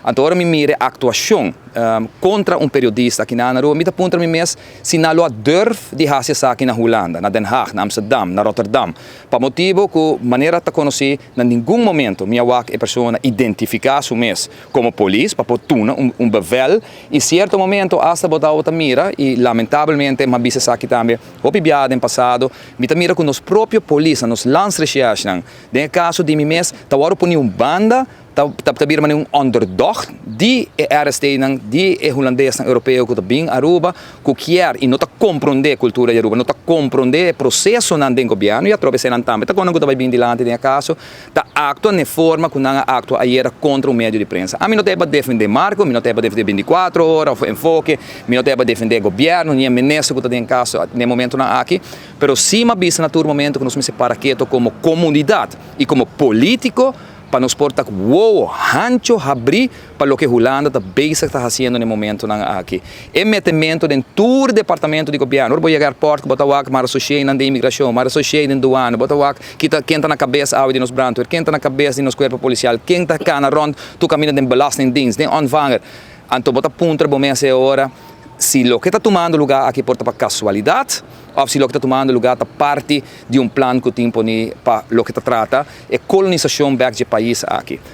Então, agora me mire a atuação contra um periodista aqui na rua, me dá ponto a mim mesmo, se não lo durf de fazer isso aqui na Holanda, na Den Haag, na Amsterdam, na Rotterdam, para motivo que maneira de conhecer, em nenhum momento, minha wak é pessoa identificar o mês como polícia, para pôr bevel, e certo momento, hasta botar outra mira, e lamentavelmente, mas bisa sa aqui também, houve biada em passado, me mira com nos próprios polícia, nos landsrecherchen, de caso de mim mesmo, tá hora por banda, tabir man underdog die arresteren die holandês europeu que bem Aruba que quer e não tá compreender a cultura de Aruba não tá compreender o processo nan den governo e atravessar nan também tá quando que vai bem dilante de caso tá actua de forma que não actua ayer contra o meio de prensa a mim não tem para defender Marco mim não tem para defender 24 horas ou enfoque mim não tem para defender governo nem ministro que tá em caso no momento na aqui pero sim mas bisa na momento que nós me separa quieto como comunidade e como político para nos portar hancho abrir para o que Holanda está fazendo no momento aqui. É metimento dentro do departamento de governo. Agora vou chegar porto, botar o ar, mas associei na imigração, mas associei na doana, botar o ar, quem está na cabeça de nos brandweer, quem está na cabeça de nos corpo policial, quem está cá na rond, tu caminha de belastingdienst, de onvanger. Então bota ponto para essa hora. Se o que está tomando lugar aqui porta para casualidade, ou se o que está tomando lugar está parte de plano que o tempo para o que está trata é colonização back de país aqui.